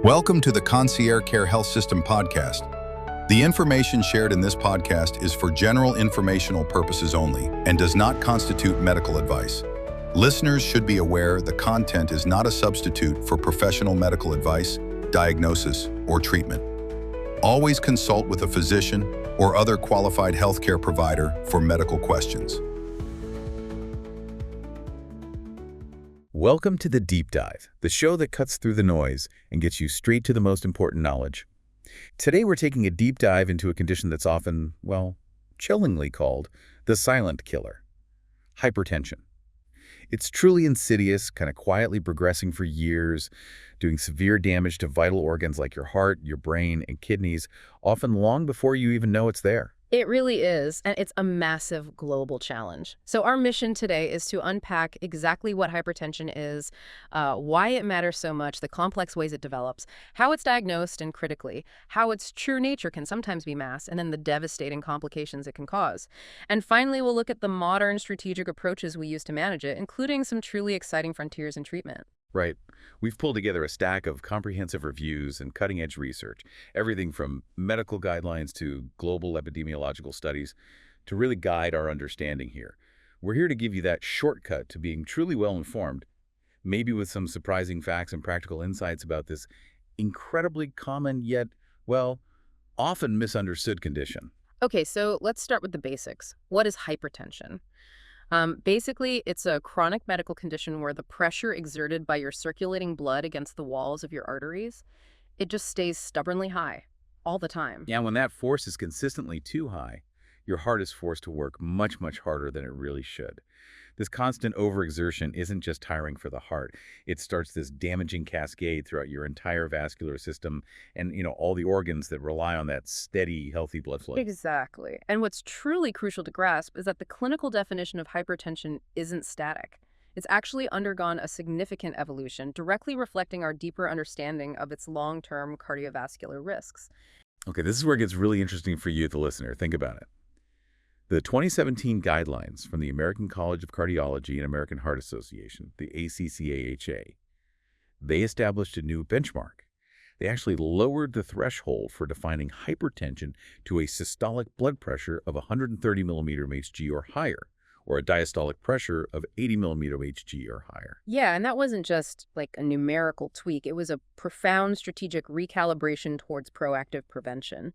Welcome to the Concierge Care Health System podcast. The information shared in this podcast is for general informational purposes only and does not constitute medical advice. Listeners should be aware the content is not a substitute for professional medical advice, diagnosis, or treatment. Always consult with a physician or other qualified healthcare provider for medical questions. Welcome to The Deep Dive, the show that cuts through the noise and gets you straight to the most important knowledge. Today we're taking a deep dive into a condition that's often, well, chillingly called the silent killer, hypertension. It's truly insidious, kind of quietly progressing for years, doing severe damage to vital organs like your heart, your brain, and kidneys, often long before you even know it's there. It really is, and it's a massive global challenge. So our mission today is to unpack exactly what hypertension is, why it matters so much, the complex ways it develops, how it's diagnosed and critically, how its true nature can sometimes be masked, and then the devastating complications it can cause. And finally, we'll look at the modern strategic approaches we use to manage it, including some truly exciting frontiers in treatment. Right. We've pulled together a stack of comprehensive reviews and cutting-edge research, everything from medical guidelines to global epidemiological studies, to really guide our understanding here. We're here to give you that shortcut to being truly well-informed, maybe with some surprising facts and practical insights about this incredibly common yet, well, often misunderstood condition. Okay, so let's start with the basics. What is hypertension? Basically, it's a chronic medical condition where the pressure exerted by your circulating blood against the walls of your arteries, it just stays stubbornly high all the time. Yeah, when that force is consistently too high, your heart is forced to work much, much harder than it really should. This constant overexertion isn't just tiring for the heart. It starts this damaging cascade throughout your entire vascular system and, all the organs that rely on that steady, healthy blood flow. Exactly. And what's truly crucial to grasp is that the clinical definition of hypertension isn't static. It's actually undergone a significant evolution, directly reflecting our deeper understanding of its long-term cardiovascular risks. Okay, this is where it gets really interesting for you, the listener. Think about it. The 2017 guidelines from the American College of Cardiology and American Heart Association, the ACCAHA, they established a new benchmark. They actually lowered the threshold for defining hypertension to a systolic blood pressure of 130 millimeter Hg or higher, or a diastolic pressure of 80 millimeter Hg or higher. Yeah, and that wasn't just like a numerical tweak. It was a profound strategic recalibration towards proactive prevention.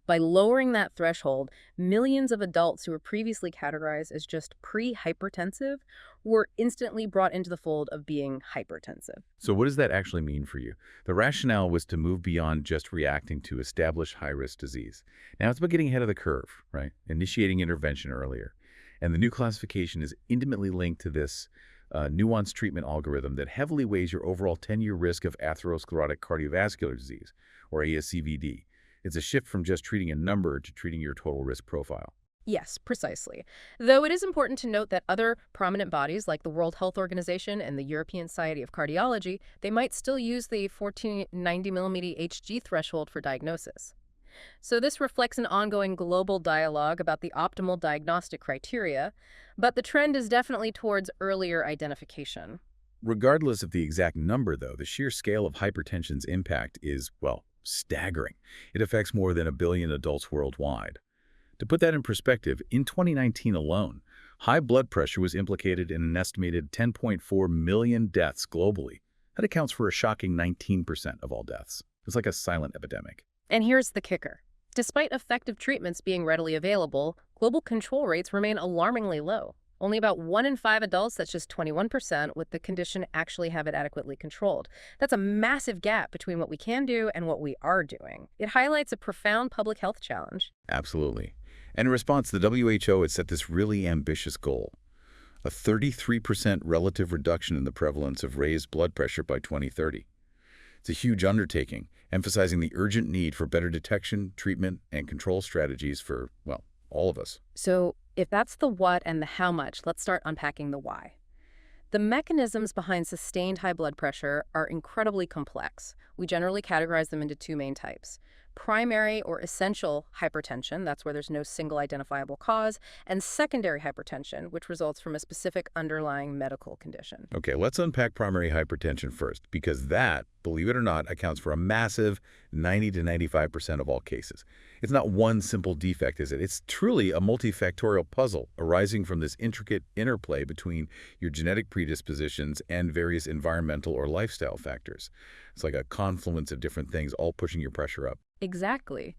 By lowering that threshold, millions of adults who were previously categorized as just pre-hypertensive were instantly brought into the fold of being hypertensive. So what does that actually mean for you? The rationale was to move beyond just reacting to established high-risk disease. Now it's about getting ahead of the curve, right? Initiating intervention earlier. And the new classification is intimately linked to this nuanced treatment algorithm that heavily weighs your overall 10-year risk of atherosclerotic cardiovascular disease, or ASCVD. It's a shift from just treating a number to treating your total risk profile. Yes, precisely. Though it is important to note that other prominent bodies like the World Health Organization and the European Society of Cardiology, they might still use the 1490 millimeter Hg threshold for diagnosis. So this reflects an ongoing global dialogue about the optimal diagnostic criteria, but the trend is definitely towards earlier identification. Regardless of the exact number, though, the sheer scale of hypertension's impact is, well, staggering. It affects more than 1 billion adults worldwide. To put that in perspective, in 2019 alone, high blood pressure was implicated in an estimated 10.4 million deaths globally. That accounts for a shocking 19% of all deaths. It's like a silent epidemic. And here's the kicker. Despite effective treatments being readily available, global control rates remain alarmingly low. Only about 1 in 5 adults, that's just 21%, with the condition actually have it adequately controlled. That's a massive gap between what we can do and what we are doing. It highlights a profound public health challenge. Absolutely. And in response, the WHO had set this really ambitious goal, a 33% relative reduction in the prevalence of raised blood pressure by 2030. It's a huge undertaking, emphasizing the urgent need for better detection, treatment, and control strategies for, well, all of us. So if that's the what and the how much, let's start unpacking the why. The mechanisms behind sustained high blood pressure are incredibly complex. We generally categorize them into 2 main types: primary or essential hypertension, that's where there's no single identifiable cause, and secondary hypertension, which results from a specific underlying medical condition. Okay, let's unpack primary hypertension first, because that, believe it or not, accounts for a massive 90 to 95% of all cases. It's not one simple defect, is it? It's truly a multifactorial puzzle arising from this intricate interplay between your genetic predispositions and various environmental or lifestyle factors. It's like a confluence of different things all pushing your pressure up. Exactly.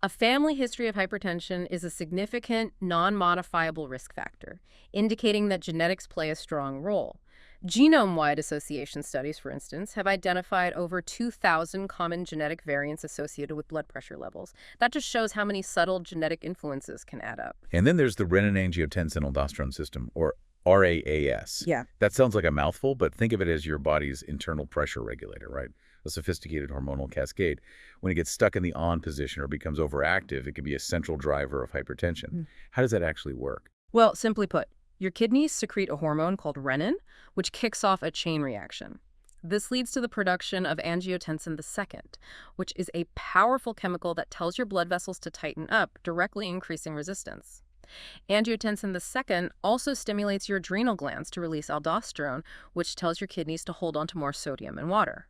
A family history of hypertension is a significant, non-modifiable risk factor, indicating that genetics play a strong role. Genome-wide association studies, for instance, have identified over 2,000 common genetic variants associated with blood pressure levels. That just shows how many subtle genetic influences can add up. And then there's the renin-angiotensin-aldosterone system, or RAAS. Yeah. That sounds like a mouthful, but think of it as your body's internal pressure regulator, right? A sophisticated hormonal cascade. When it gets stuck in the on position or becomes overactive, it can be a central driver of hypertension. How does that actually work? Well, simply put, your kidneys secrete a hormone called renin, which kicks off a chain reaction. This leads to the production of angiotensin II, which is a powerful chemical that tells your blood vessels to tighten up, directly increasing resistance. Angiotensin II also stimulates your adrenal glands to release aldosterone, which tells your kidneys to hold on to more sodium and water.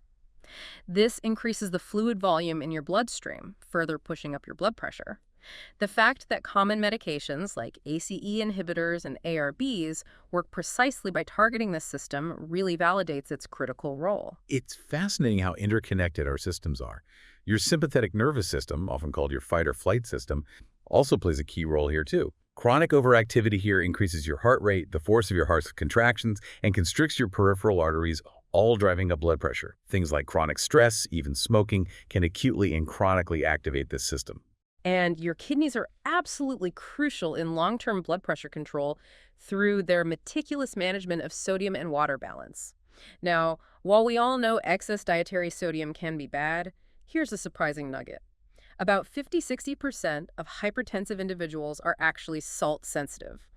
This increases the fluid volume in your bloodstream, further pushing up your blood pressure. The fact that common medications like ACE inhibitors and ARBs work precisely by targeting this system really validates its critical role. It's fascinating how interconnected our systems are. Your sympathetic nervous system, often called your fight or flight system, also plays a key role here too. Chronic overactivity here increases your heart rate, the force of your heart's contractions, and constricts your peripheral arteries, all driving up blood pressure. Things like chronic stress, even smoking, can acutely and chronically activate this system. And your kidneys are absolutely crucial in long-term blood pressure control through their meticulous management of sodium and water balance. Now, while we all know excess dietary sodium can be bad, here's a surprising nugget. About 50–60% of hypertensive individuals are actually salt sensitive.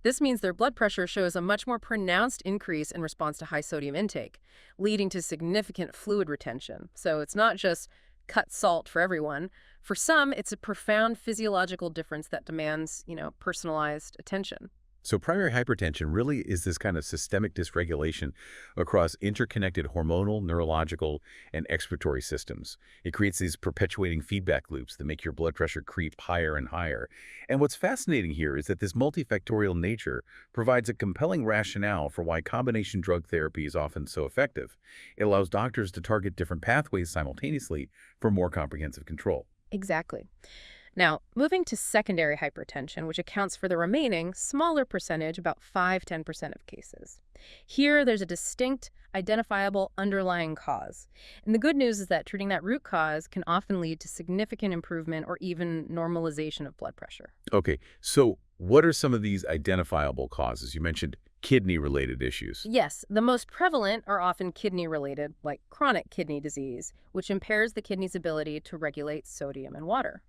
This means their blood pressure shows a much more pronounced increase in response to high sodium intake, leading to significant fluid retention. So it's not just cut salt for everyone. For some, it's a profound physiological difference that demands, personalized attention. So primary hypertension really is this kind of systemic dysregulation across interconnected hormonal, neurological, and excretory systems. It creates these perpetuating feedback loops that make your blood pressure creep higher and higher. And what's fascinating here is that this multifactorial nature provides a compelling rationale for why combination drug therapy is often so effective. It allows doctors to target different pathways simultaneously for more comprehensive control. Exactly. Now, moving to secondary hypertension, which accounts for the remaining smaller percentage, about 5–10% of cases. Here, there's a distinct, identifiable underlying cause. And the good news is that treating that root cause can often lead to significant improvement or even normalization of blood pressure. Okay, so what are some of these identifiable causes? You mentioned kidney-related issues. Yes, the most prevalent are often kidney-related, like chronic kidney disease, which impairs the kidney's ability to regulate sodium and water.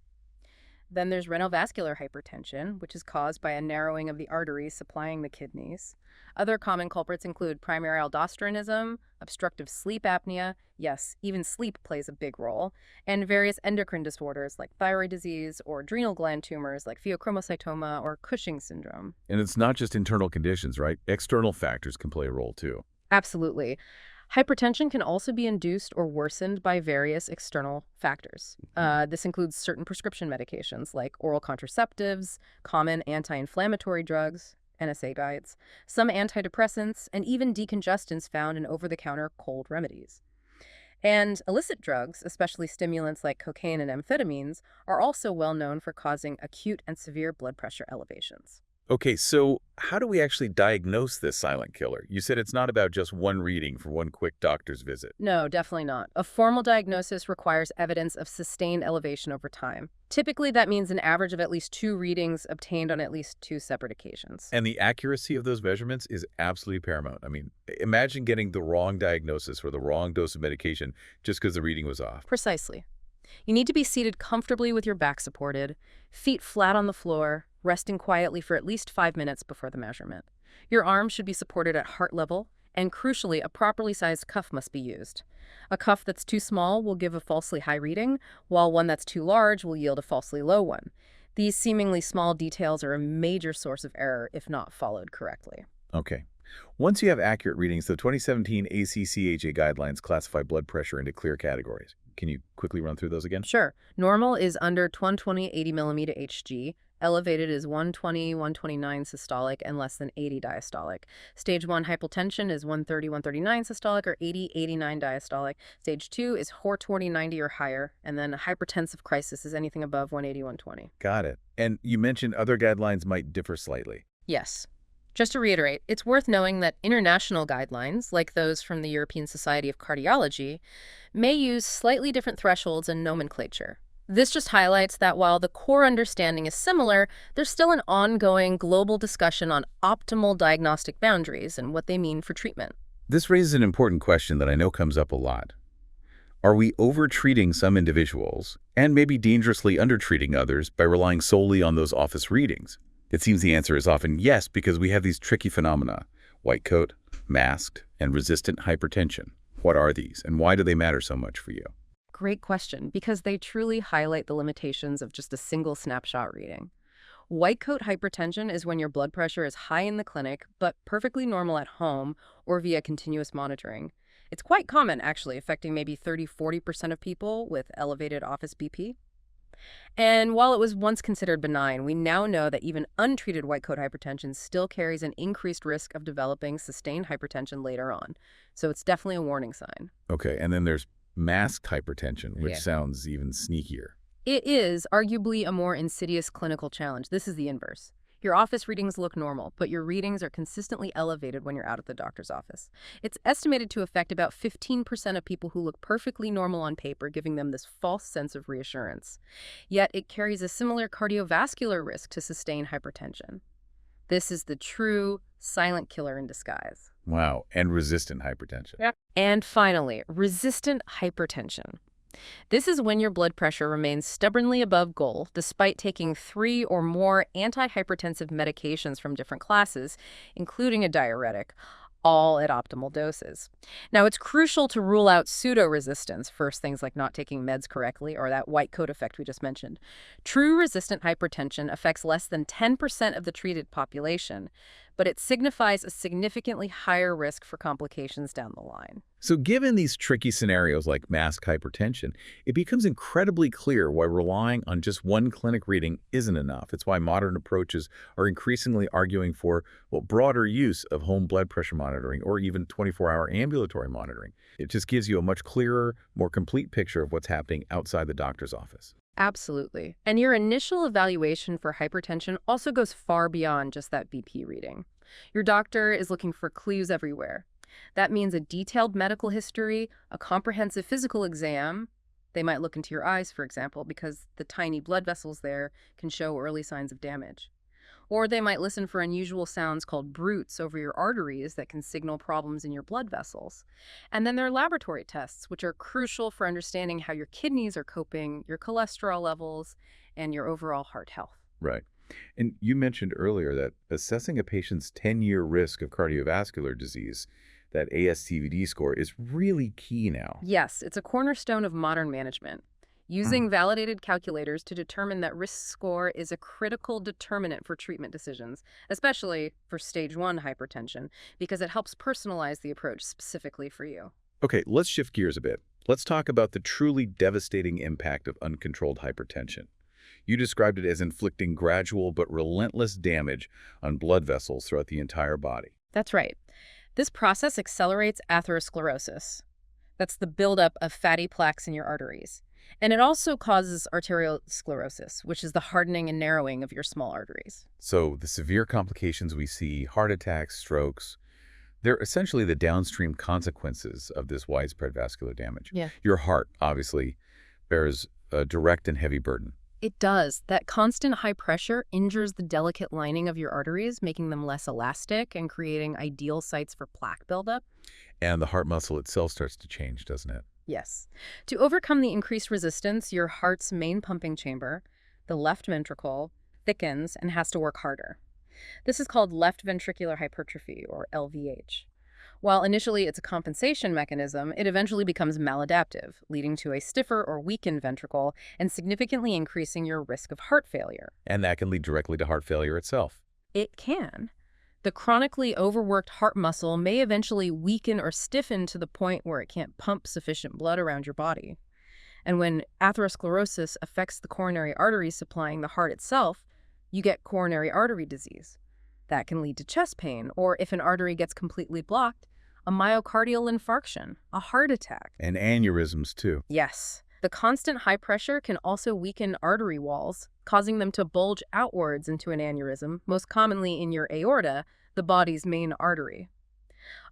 Then there's renovascular hypertension, which is caused by a narrowing of the arteries supplying the kidneys. Other common culprits include primary aldosteronism, obstructive sleep apnea, yes, even sleep plays a big role, and various endocrine disorders like thyroid disease or adrenal gland tumors like pheochromocytoma or Cushing's syndrome. And it's not just internal conditions, right? External factors can play a role too. Absolutely. Hypertension can also be induced or worsened by various external factors. This includes certain prescription medications like oral contraceptives, common anti-inflammatory drugs, NSAIDs, some antidepressants, and even decongestants found in over-the-counter cold remedies. And illicit drugs, especially stimulants like cocaine and amphetamines, are also well known for causing acute and severe blood pressure elevations. Okay, so how do we actually diagnose this silent killer? You said it's not about just one reading for one quick doctor's visit. No, definitely not. A formal diagnosis requires evidence of sustained elevation over time. Typically, that means an average of at least 2 readings obtained on at least 2 separate occasions. And the accuracy of those measurements is absolutely paramount. I mean, imagine getting the wrong diagnosis or the wrong dose of medication just because the reading was off. Precisely. You need to be seated comfortably with your back supported, feet flat on the floor, resting quietly for at least 5 minutes before the measurement. Your arms should be supported at heart level, And crucially, a properly sized cuff must be used. A cuff that's too small will give a falsely high reading, while one that's too large will yield a falsely low one. These seemingly small details are a major source of error if not followed correctly. Okay. Once you have accurate readings, the 2017 ACCHA guidelines classify blood pressure into clear categories. Can you quickly run through those again? Sure. Normal is under 120, 80 millimeter Hg. Elevated is 120, 129 systolic, and less than 80 diastolic. Stage 1 hypotension is 130, 139 systolic, or 80, 89 diastolic. Stage 2 is 420, 90 or higher, and then a hypertensive crisis is anything above 180, 120. Got it. And you mentioned other guidelines might differ slightly. Yes. Just to reiterate, it's worth knowing that international guidelines, like those from the European Society of Cardiology, may use slightly different thresholds and nomenclature. This just highlights that while the core understanding is similar, there's still an ongoing global discussion on optimal diagnostic boundaries and what they mean for treatment. This raises an important question that I know comes up a lot. Are we over-treating some individuals and maybe dangerously under-treating others by relying solely on those office readings? It seems the answer is often yes, because we have these tricky phenomena: white coat, masked, and resistant hypertension. What are these, and why do they matter so much for you? Great question, because they truly highlight the limitations of just a single snapshot reading. White coat hypertension is when your blood pressure is high in the clinic, but perfectly normal at home or via continuous monitoring. It's quite common, actually, affecting maybe 30–40% of people with elevated office BP. And while it was once considered benign, we now know that even untreated white coat hypertension still carries an increased risk of developing sustained hypertension later on. So it's definitely a warning sign. Okay, and then there's masked hypertension, which Yeah. sounds even sneakier. It is arguably a more insidious clinical challenge. This is the inverse. Your office readings look normal, but your readings are consistently elevated when you're out at the doctor's office. It's estimated to affect about 15% of people who look perfectly normal on paper, giving them this false sense of reassurance. Yet it carries a similar cardiovascular risk to sustained hypertension. This is the true silent killer in disguise. Wow, and resistant hypertension. Yeah. And finally, resistant hypertension. This is when your blood pressure remains stubbornly above goal despite taking 3 or more antihypertensive medications from different classes, including a diuretic, all at optimal doses. Now, it's crucial to rule out pseudo-resistance, first things like not taking meds correctly or that white coat effect we just mentioned. True resistant hypertension affects less than 10% of the treated population, but it signifies a significantly higher risk for complications down the line. So given these tricky scenarios like masked hypertension, it becomes incredibly clear why relying on just one clinic reading isn't enough. It's why modern approaches are increasingly arguing for, well, broader use of home blood pressure monitoring or even 24-hour ambulatory monitoring. It just gives you a much clearer, more complete picture of what's happening outside the doctor's office. Absolutely. And your initial evaluation for hypertension also goes far beyond just that BP reading. Your doctor is looking for clues everywhere. That means a detailed medical history, a comprehensive physical exam. They might look into your eyes, for example, because the tiny blood vessels there can show early signs of damage. Or they might listen for unusual sounds called bruits over your arteries that can signal problems in your blood vessels. And then there are laboratory tests, which are crucial for understanding how your kidneys are coping, your cholesterol levels, and your overall heart health. Right. And you mentioned earlier that assessing a patient's 10-year risk of cardiovascular disease, that ASCVD score, is really key now. Yes, it's a cornerstone of modern management. Using validated calculators to determine that risk score is a critical determinant for treatment decisions, especially for stage 1 hypertension, because it helps personalize the approach specifically for you. Okay, let's shift gears a bit. Let's talk about the truly devastating impact of uncontrolled hypertension. You described it as inflicting gradual but relentless damage on blood vessels throughout the entire body. That's right. This process accelerates atherosclerosis. That's the buildup of fatty plaques in your arteries. And it also causes arteriosclerosis, which is the hardening and narrowing of your small arteries. So the severe complications we see, heart attacks, strokes, they're essentially the downstream consequences of this widespread vascular damage. Yeah. Your heart, obviously, bears a direct and heavy burden. It does. That constant high pressure injures the delicate lining of your arteries, making them less elastic and creating ideal sites for plaque buildup. And the heart muscle itself starts to change, doesn't it? Yes. To overcome the increased resistance, your heart's main pumping chamber, the left ventricle, thickens and has to work harder. This is called left ventricular hypertrophy, or LVH. While initially it's a compensation mechanism, it eventually becomes maladaptive, leading to a stiffer or weakened ventricle and significantly increasing your risk of heart failure. And that can lead directly to heart failure itself. It can. The chronically overworked heart muscle may eventually weaken or stiffen to the point where it can't pump sufficient blood around your body. And when atherosclerosis affects the coronary arteries supplying the heart itself, you get coronary artery disease. That can lead to chest pain, or if an artery gets completely blocked, a myocardial infarction, a heart attack. And aneurysms, too. Yes. The constant high pressure can also weaken artery walls, causing them to bulge outwards into an aneurysm, most commonly in your aorta, the body's main artery.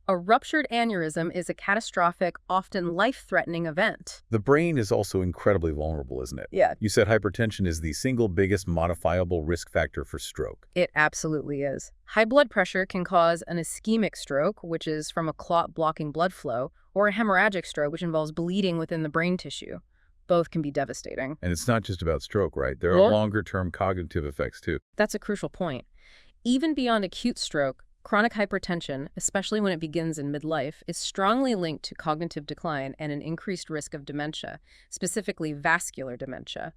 A ruptured aneurysm is a catastrophic, often life-threatening event. The brain is also incredibly vulnerable, isn't it? Yeah. You said hypertension is the single biggest modifiable risk factor for stroke. It absolutely is. High blood pressure can cause an ischemic stroke, which is from a clot blocking blood flow, or a hemorrhagic stroke, which involves bleeding within the brain tissue. Both can be devastating. And it's not just about stroke, right? There are longer-term cognitive effects, too. That's a crucial point. Even beyond acute stroke, chronic hypertension, especially when it begins in midlife, is strongly linked to cognitive decline and an increased risk of dementia, specifically vascular dementia.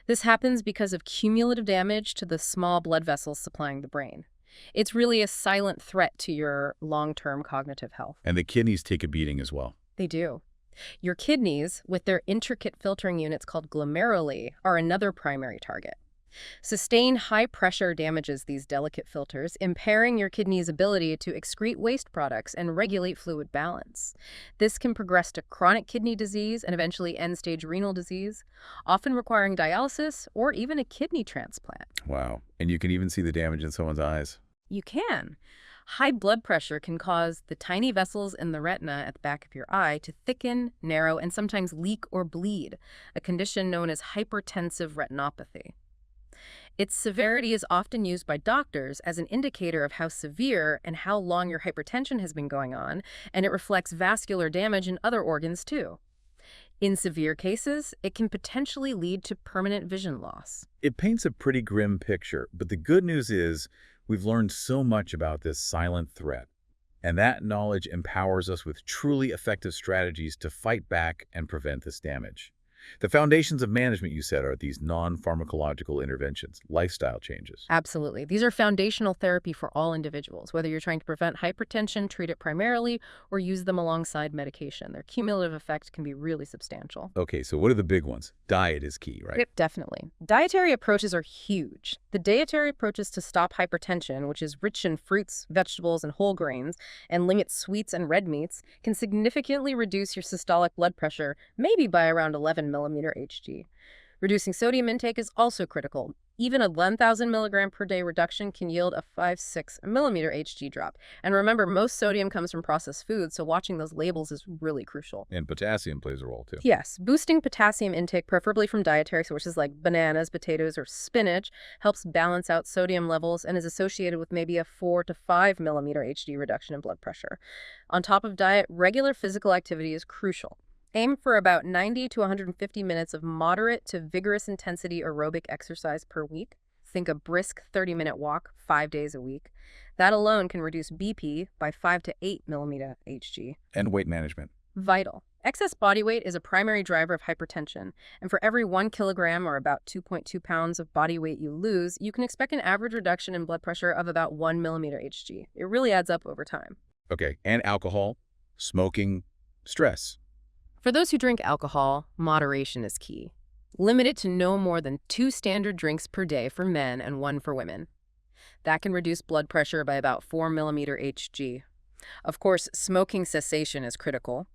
This happens because of cumulative damage to the small blood vessels supplying the brain. It's really a silent threat to your long-term cognitive health. And the kidneys take a beating as well. They do. Your kidneys, with their intricate filtering units called glomeruli, are another primary target. Sustained high pressure damages these delicate filters, impairing your kidney's ability to excrete waste products and regulate fluid balance. This can progress to chronic kidney disease and eventually end-stage renal disease, often requiring dialysis or even a kidney transplant. Wow. And you can even see the damage in someone's eyes. You can. High blood pressure can cause the tiny vessels in the retina at the back of your eye to thicken, narrow, and sometimes leak or bleed, a condition known as hypertensive retinopathy. Its severity is often used by doctors as an indicator of how severe and how long your hypertension has been going on, and it reflects vascular damage in other organs too. In severe cases, it can potentially lead to permanent vision loss. It paints a pretty grim picture, but the good news is we've learned so much about this silent threat, and that knowledge empowers us with truly effective strategies to fight back and prevent this damage. The foundations of management, you said, are these non-pharmacological interventions, lifestyle changes. Absolutely. These are foundational therapy for all individuals, whether you're trying to prevent hypertension, treat it primarily, or use them alongside medication. Their cumulative effect can be really substantial. Okay, so what are the big ones? Diet is key, right? Yep, definitely. Dietary approaches are huge. The dietary approaches to stop hypertension, which is rich in fruits, vegetables, and whole grains, and limits sweets and red meats, can significantly reduce your systolic blood pressure, maybe by around 11 millimeter Hg. Reducing sodium intake is also critical. Even a 1,000 milligram per day reduction can yield a 5-6 millimeter Hg drop. And remember, most sodium comes from processed foods, so watching those labels is really crucial. And potassium plays a role, too. Yes, boosting potassium intake, preferably from dietary sources like bananas, potatoes, or spinach, helps balance out sodium levels and is associated with maybe a 4 to 5 millimeter Hg reduction in blood pressure. On top of diet, regular physical activity is crucial. Aim for about 90 to 150 minutes of moderate to vigorous intensity aerobic exercise per week. Think a brisk 30-minute walk 5 days a week. That alone can reduce BP by 5 to 8 millimeter Hg. And weight management. Vital. Excess body weight is a primary driver of hypertension, and for every 1 kilogram or about 2.2 pounds of body weight you lose, you can expect an average reduction in blood pressure of about 1 millimeter Hg. It really adds up over time. Okay, and alcohol, smoking, stress. For those who drink alcohol, moderation is key. Limit it to no more than 2 standard drinks per day for men and 1 for women. That can reduce blood pressure by about 4 millimeter Hg. Of course, smoking cessation is critical.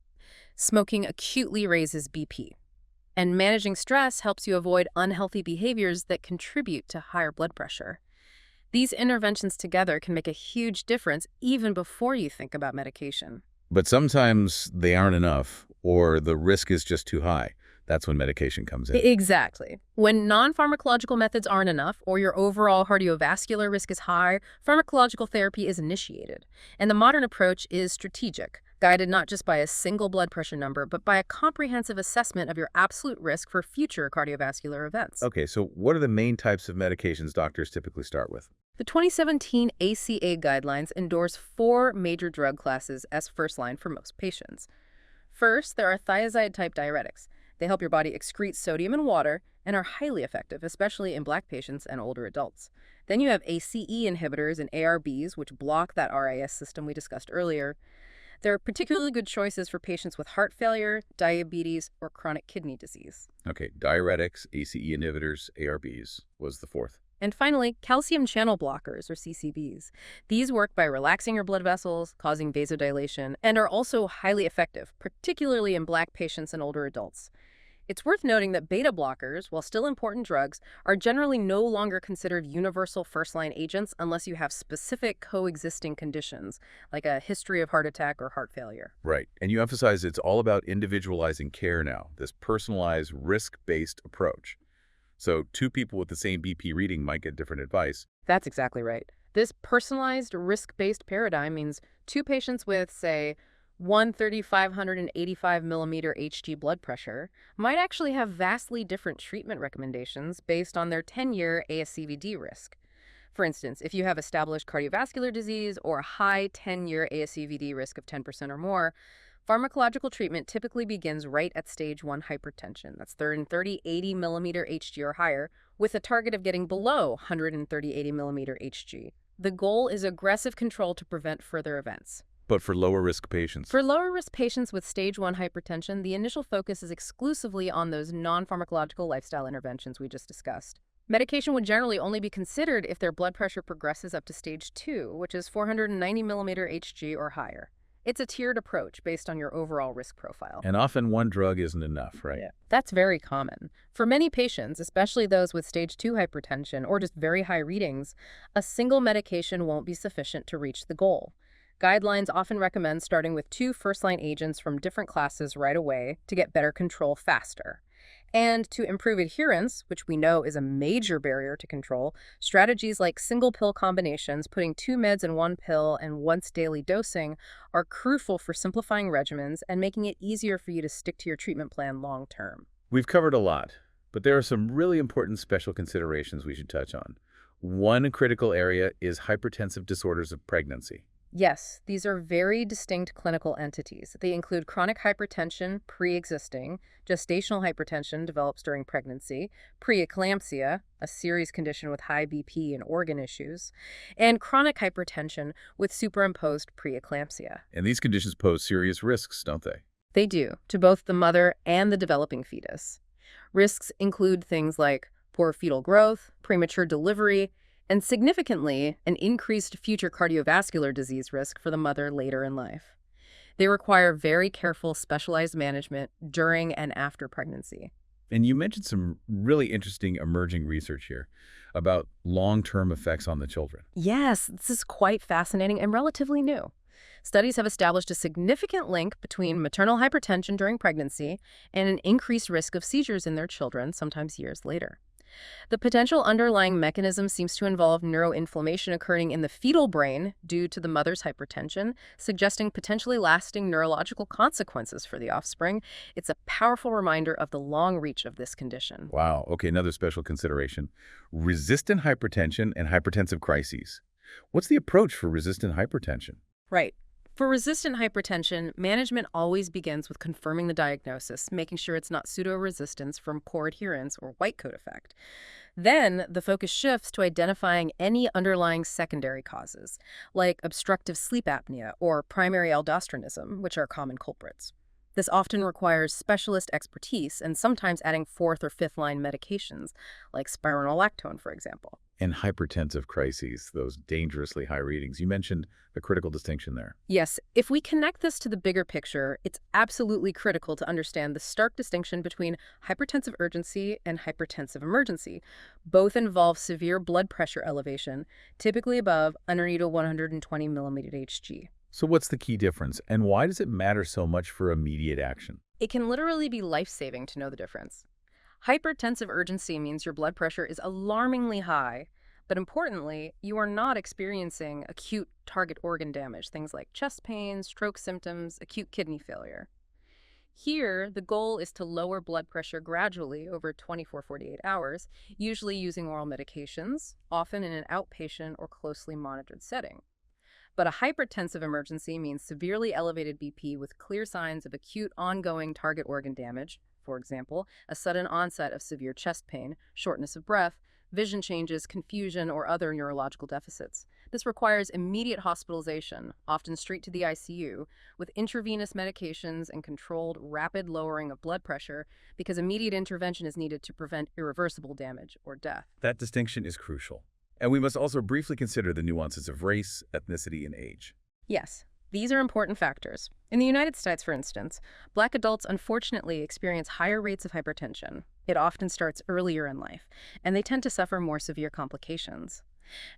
Smoking acutely raises BP. And managing stress helps you avoid unhealthy behaviors that contribute to higher blood pressure. These interventions together can make a huge difference even before you think about medication. But sometimes they aren't enough, or the risk is just too high. That's when medication comes in. Exactly. When non-pharmacological methods aren't enough, or your overall cardiovascular risk is high, pharmacological therapy is initiated. And the modern approach is strategic, guided not just by a single blood pressure number, but by a comprehensive assessment of your absolute risk for future cardiovascular events. Okay, so what are the main types of medications doctors typically start with? The 2017 ACA guidelines endorse 4 major drug classes as first line for most patients. First, there are thiazide-type diuretics. They help your body excrete sodium and water and are highly effective, especially in Black patients and older adults. Then you have ACE inhibitors and ARBs, which block that RAAS system we discussed earlier. They're particularly good choices for patients with heart failure, diabetes, or chronic kidney disease. Okay, diuretics, ACE inhibitors, ARBs was the fourth. And finally, calcium channel blockers, or CCBs. These work by relaxing your blood vessels, causing vasodilation, and are also highly effective, particularly in Black patients and older adults. It's worth noting that beta blockers, while still important drugs, are generally no longer considered universal first-line agents unless you have specific coexisting conditions, like a history of heart attack or heart failure. Right. And you emphasize it's all about individualizing care now, this personalized, risk-based approach. So 2 people with the same BP reading might get different advice. That's exactly right. This personalized, risk-based paradigm means 2 patients with, say, 13585 millimeter Hg blood pressure might actually have vastly different treatment recommendations based on their 10-year ASCVD risk. For instance, if you have established cardiovascular disease or a high 10-year ASCVD risk of 10% or more, pharmacological treatment typically begins right at stage 1 hypertension. That's 30-80 millimeter Hg or higher, with a target of getting below 130-80 millimeter Hg. The goal is aggressive control to prevent further events. But for lower-risk patients? For lower-risk patients with stage 1 hypertension, the initial focus is exclusively on those non-pharmacological lifestyle interventions we just discussed. Medication would generally only be considered if their blood pressure progresses up to stage 2, which is 490 millimeter Hg or higher. It's a tiered approach based on your overall risk profile. And often one drug isn't enough, right? Yeah. That's very common. For many patients, especially those with stage 2 hypertension or just very high readings, a single medication won't be sufficient to reach the goal. Guidelines often recommend starting with 2 first-line agents from different classes right away to get better control faster. And to improve adherence, which we know is a major barrier to control, strategies like single pill combinations, putting 2 meds in 1 pill and once daily dosing, are crucial for simplifying regimens and making it easier for you to stick to your treatment plan long term. We've covered a lot, but there are some really important special considerations we should touch on. One critical area is hypertensive disorders of pregnancy. Yes, these are very distinct clinical entities. They include chronic hypertension pre-existing, gestational hypertension develops during pregnancy, preeclampsia, a serious condition with high BP and organ issues, and chronic hypertension with superimposed preeclampsia. And these conditions pose serious risks, don't they? They do, to both the mother and the developing fetus. Risks include things like poor fetal growth, premature delivery, and significantly, an increased future cardiovascular disease risk for the mother later in life. They require very careful, specialized management during and after pregnancy. And you mentioned some really interesting emerging research here about long-term effects on the children. Yes, this is quite fascinating and relatively new. Studies have established a significant link between maternal hypertension during pregnancy and an increased risk of seizures in their children, sometimes years later. The potential underlying mechanism seems to involve neuroinflammation occurring in the fetal brain due to the mother's hypertension, suggesting potentially lasting neurological consequences for the offspring. It's a powerful reminder of the long reach of this condition. Wow. Okay, another special consideration. Resistant hypertension and hypertensive crises. What's the approach for resistant hypertension? Right. For resistant hypertension, management always begins with confirming the diagnosis, making sure it's not pseudo-resistance from poor adherence or white coat effect. Then, the focus shifts to identifying any underlying secondary causes, like obstructive sleep apnea or primary aldosteronism, which are common culprits. This often requires specialist expertise and sometimes adding 4th or 5th line medications, like spironolactone, for example. And hypertensive crises, those dangerously high readings. You mentioned the critical distinction there. Yes, if we connect this to the bigger picture, it's absolutely critical to understand the stark distinction between hypertensive urgency and hypertensive emergency. Both involve severe blood pressure elevation, typically above underneath 120 millimeter Hg. So what's the key difference, and why does it matter so much for immediate action? It can literally be life-saving to know the difference. Hypertensive urgency means your blood pressure is alarmingly high, but importantly, you are not experiencing acute target organ damage, things like chest pain, stroke symptoms, acute kidney failure. Here, the goal is to lower blood pressure gradually over 24-48 hours, usually using oral medications, often in an outpatient or closely monitored setting. But a hypertensive emergency means severely elevated BP with clear signs of acute ongoing target organ damage, for example, a sudden onset of severe chest pain, shortness of breath, vision changes, confusion, or other neurological deficits. This requires immediate hospitalization, often straight to the ICU, with intravenous medications and controlled, rapid lowering of blood pressure because immediate intervention is needed to prevent irreversible damage or death. That distinction is crucial. And we must also briefly consider the nuances of race, ethnicity, and age. Yes, these are important factors. In the United States, for instance, Black adults unfortunately experience higher rates of hypertension. It often starts earlier in life, and they tend to suffer more severe complications.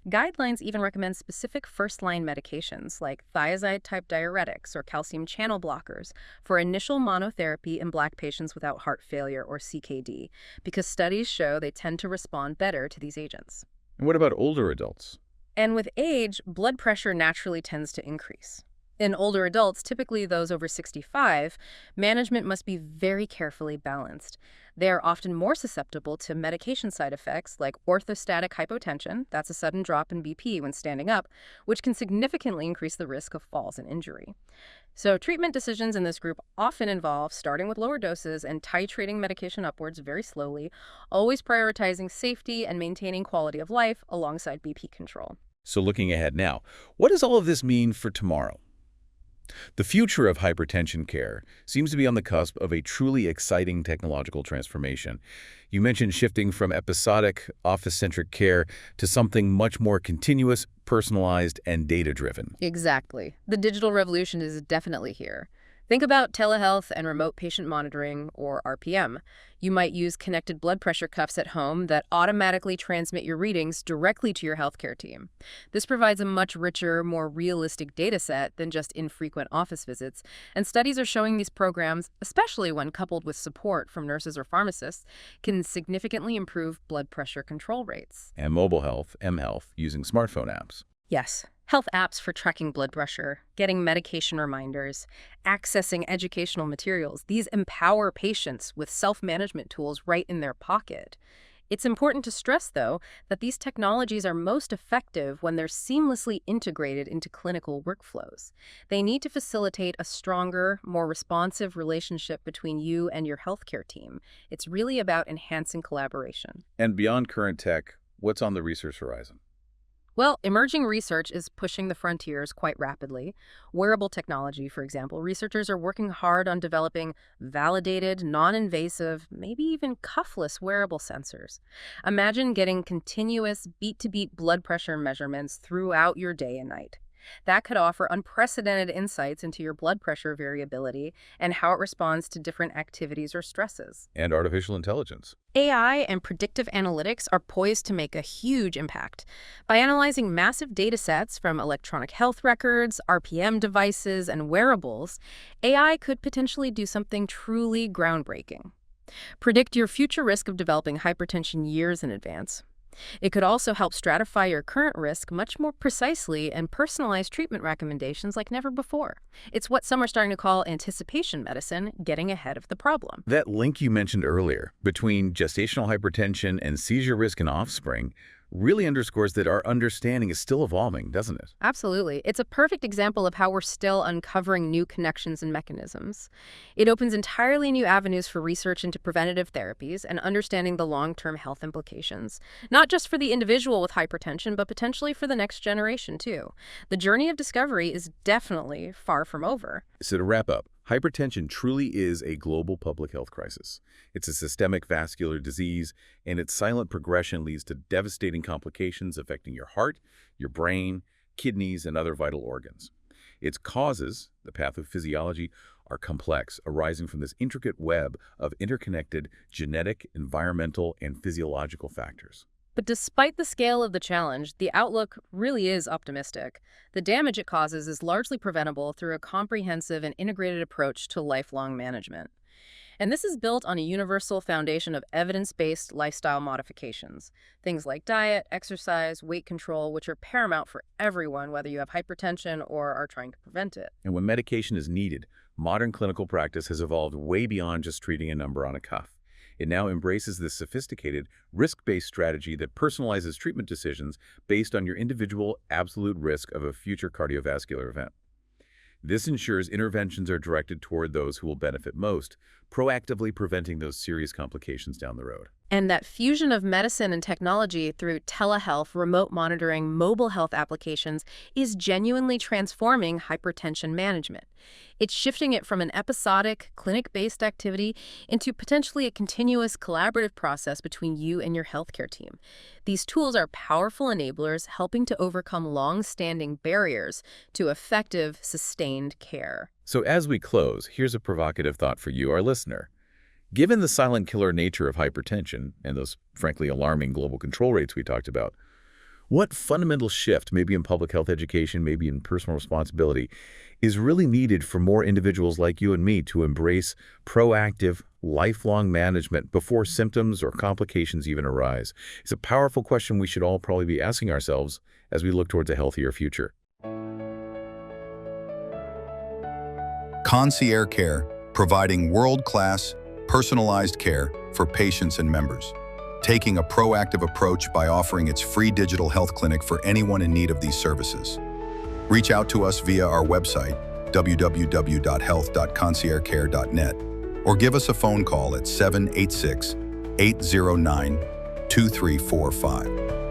Guidelines even recommend specific first-line medications like thiazide-type diuretics or calcium channel blockers for initial monotherapy in Black patients without heart failure or CKD, because studies show they tend to respond better to these agents. And what about older adults? And with age, blood pressure naturally tends to increase. In older adults, typically those over 65, management must be very carefully balanced. They are often more susceptible to medication side effects like orthostatic hypotension, that's a sudden drop in BP when standing up, which can significantly increase the risk of falls and injury. So treatment decisions in this group often involve starting with lower doses and titrating medication upwards very slowly, always prioritizing safety and maintaining quality of life alongside BP control. So looking ahead now, what does all of this mean for tomorrow? The future of hypertension care seems to be on the cusp of a truly exciting technological transformation. You mentioned shifting from episodic, office-centric care to something much more continuous, personalized, and data-driven. Exactly. The digital revolution is definitely here. Think about telehealth and remote patient monitoring, or RPM. You might use connected blood pressure cuffs at home that automatically transmit your readings directly to your healthcare team. This provides a much richer, more realistic data set than just infrequent office visits, and studies are showing these programs, especially when coupled with support from nurses or pharmacists, can significantly improve blood pressure control rates. And mobile health, mHealth, using smartphone apps. Yes. Health apps for tracking blood pressure, getting medication reminders, accessing educational materials. These empower patients with self-management tools right in their pocket. It's important to stress, though, that these technologies are most effective when they're seamlessly integrated into clinical workflows. They need to facilitate a stronger, more responsive relationship between you and your healthcare team. It's really about enhancing collaboration. And beyond current tech, what's on the research horizon? Well, emerging research is pushing the frontiers quite rapidly. Wearable technology, for example, researchers are working hard on developing validated, non-invasive, maybe even cuffless wearable sensors. Imagine getting continuous beat-to-beat blood pressure measurements throughout your day and night. That could offer unprecedented insights into your blood pressure variability and how it responds to different activities or stresses. And artificial intelligence. AI and predictive analytics are poised to make a huge impact. By analyzing massive data sets from electronic health records, RPM devices, and wearables, AI could potentially do something truly groundbreaking. Predict your future risk of developing hypertension years in advance. It could also help stratify your current risk much more precisely and personalize treatment recommendations like never before. It's what some are starting to call anticipation medicine, getting ahead of the problem. That link you mentioned earlier between gestational hypertension and seizure risk in offspring really underscores that our understanding is still evolving, doesn't it? Absolutely. It's a perfect example of how we're still uncovering new connections and mechanisms. It opens entirely new avenues for research into preventative therapies and understanding the long-term health implications, not just for the individual with hypertension, but potentially for the next generation, too. The journey of discovery is definitely far from over. So to wrap up, hypertension truly is a global public health crisis. It's a systemic vascular disease, and its silent progression leads to devastating complications affecting your heart, your brain, kidneys, and other vital organs. Its causes, the pathophysiology, are complex, arising from this intricate web of interconnected genetic, environmental, and physiological factors. But despite the scale of the challenge, the outlook really is optimistic. The damage it causes is largely preventable through a comprehensive and integrated approach to lifelong management. And this is built on a universal foundation of evidence-based lifestyle modifications. Things like diet, exercise, weight control, which are paramount for everyone, whether you have hypertension or are trying to prevent it. And when medication is needed, modern clinical practice has evolved way beyond just treating a number on a cuff. It now embraces this sophisticated, risk-based strategy that personalizes treatment decisions based on your individual absolute risk of a future cardiovascular event. This ensures interventions are directed toward those who will benefit most, proactively preventing those serious complications down the road. And that fusion of medicine and technology through telehealth, remote monitoring, mobile health applications is genuinely transforming hypertension management. It's shifting it from an episodic, clinic-based activity into potentially a continuous collaborative process between you and your healthcare team. These tools are powerful enablers helping to overcome long-standing barriers to effective, sustained care. So as we close, here's a provocative thought for you, our listener. Given the silent killer nature of hypertension and those, frankly, alarming global control rates we talked about, what fundamental shift, maybe in public health education, maybe in personal responsibility, is really needed for more individuals like you and me to embrace proactive, lifelong management before symptoms or complications even arise? It's a powerful question we should all probably be asking ourselves as we look towards a healthier future. Concierge Care, providing world-class, personalized care for patients and members, taking a proactive approach by offering its free digital health clinic for anyone in need of these services. Reach out to us via our website, www.health.conciergecare.net, or give us a phone call at 786-809-2345.